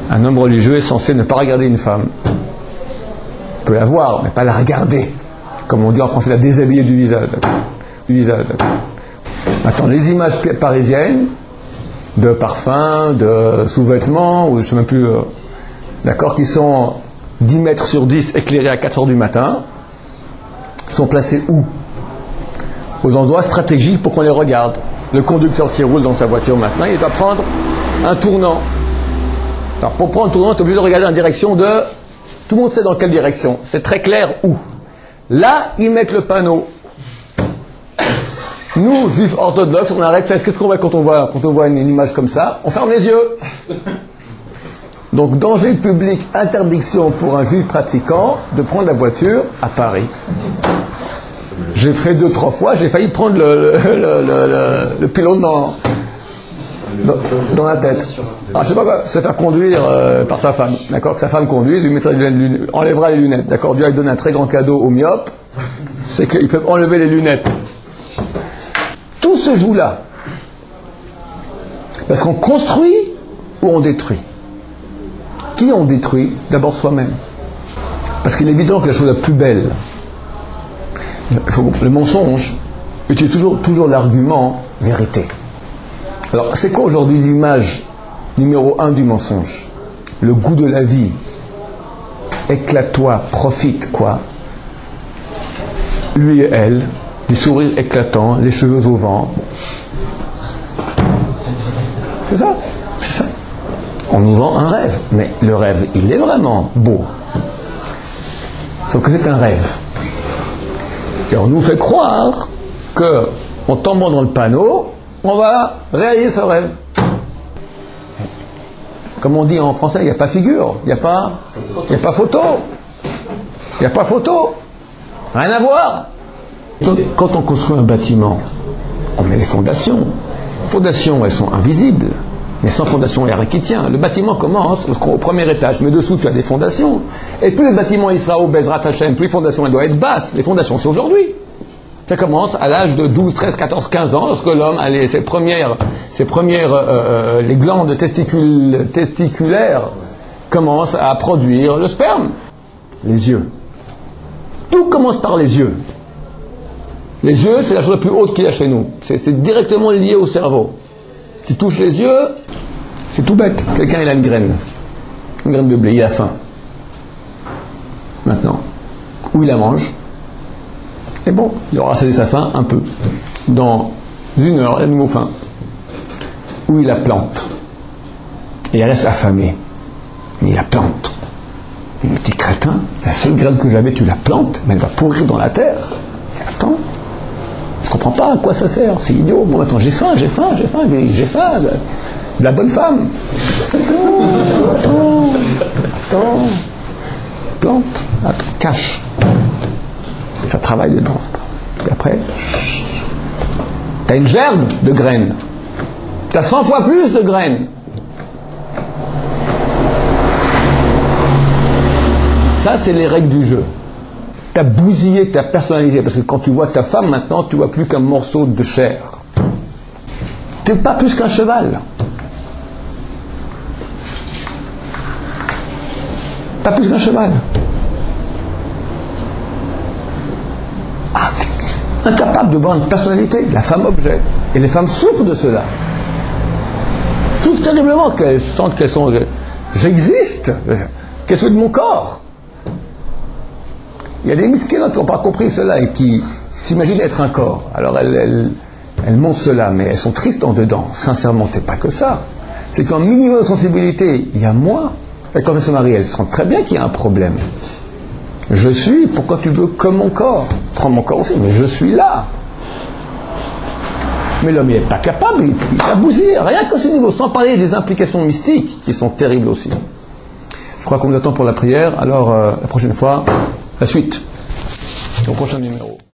Un homme religieux est censé ne pas regarder une femme. Il peut la voir, mais pas la regarder. Comme on dit en français, la déshabiller du visage. Maintenant, les images parisiennes de parfums, de sous-vêtements, ou je ne sais même plus, d'accord, qui sont 10 mètres sur 10 éclairés à 4 heures du matin, sont placées où? Aux endroits stratégiques pour qu'on les regarde. Le conducteur qui roule dans sa voiture maintenant, il doit prendre un tournant. Alors pour prendre un tournant, tu es obligé de regarder en direction de... Tout le monde sait dans quelle direction. C'est très clair où. Là, ils mettent le panneau. Nous, juifs orthodoxes, on arrête. Qu'est-ce qu'on voit quand on voit une image comme ça? On ferme les yeux. Donc, danger public, interdiction pour un juif pratiquant de prendre la voiture à Paris. J'ai fait 2-3 fois, j'ai failli prendre le pilote dans la tête. Alors, je sais pas quoi, se faire conduire par sa femme, d'accord, que sa femme conduise, lui mettra enlèvera les lunettes, d'accord. Dieu a donné un très grand cadeau aux myopes, c'est qu'ils peuvent enlever les lunettes. Tout se joue là. Parce qu'on construit ou on détruit. Qui on détruit? D'abord soi-même. Parce qu'il est évident que la chose la plus belle, le mensonge utilise toujours l'argument vérité. Alors, c'est quoi aujourd'hui l'image numéro 1 du mensonge? Le goût de la vie. Éclate-toi, profite, quoi. Lui et elle, des sourires éclatants, les cheveux au vent. C'est ça, c'est ça. On nous vend un rêve, mais le rêve, il est vraiment beau. Sauf que c'est un rêve. Et on nous fait croire que, en tombant dans le panneau, on va réaliser ce rêve. Comme on dit en français, il n'y a pas figure, il n'y a pas photo. Il n'y a pas photo. Rien à voir. Quand on construit un bâtiment, on met les fondations. Les fondations, elles sont invisibles. Mais sans fondation, il n'y a rien qui tient. Le bâtiment commence au premier étage, mais dessous, tu as des fondations. Et plus le bâtiment il sera au Bezrat Hashem, plus les fondations, elles doivent être basses. Les fondations, c'est aujourd'hui. Ça commence à l'âge de 12, 13, 14, 15 ans, lorsque l'homme a les glandes testiculaires commencent à produire le sperme. Les yeux. Tout commence par les yeux. Les yeux, c'est la chose la plus haute qu'il y a chez nous. C'est directement lié au cerveau. Tu touches les yeux, c'est tout bête. Quelqu'un, il a une graine de blé, il a faim. Maintenant, où il la mange, et bon, il aura saisi sa faim un peu. Dans 1 heure, il a de nouveau faim. Où il la plante. Et elle reste affamée. Mais il la plante. Il me dit, crétin, la seule graine que j'avais, tu la plantes, mais elle va pourrir dans la terre. Et attends, je comprends pas à quoi ça sert, c'est idiot. Bon, attends, j'ai faim. La bonne femme. Attends. Plante. Attends, cache. Ça travaille dedans. Et après, tu as une gerbe de graines. Tu as 100 fois plus de graines. Ça, c'est les règles du jeu. Tu as bousillé ta personnalité. Parce que quand tu vois ta femme maintenant, tu vois plus qu'un morceau de chair. Tu n'es pas plus qu'un cheval. Pas plus qu'un cheval. Incapable de voir une personnalité, la femme objet. Et les femmes souffrent de cela. Souffrent terriblement qu'elles sentent qu'elles sont... J'existe. Qu'elles sont de mon corps. Il y a des miskinotes qui n'ont pas compris cela et qui s'imaginent être un corps. Alors elles montrent cela, mais elles sont tristes en dedans. Sincèrement, c'est pas que ça. C'est qu'en minimum de sensibilité, il y a moi. Et quand elles se marient, elles sentent très bien qu'il y a un problème. Je suis, pourquoi tu veux que mon corps? Prends mon corps aussi, mais je suis là. Mais l'homme n'est pas capable, il a bousillé, rien qu'à ce niveau, sans parler des implications mystiques qui sont terribles aussi. Je crois qu'on nous attend pour la prière, alors la prochaine fois, la suite, au prochain numéro.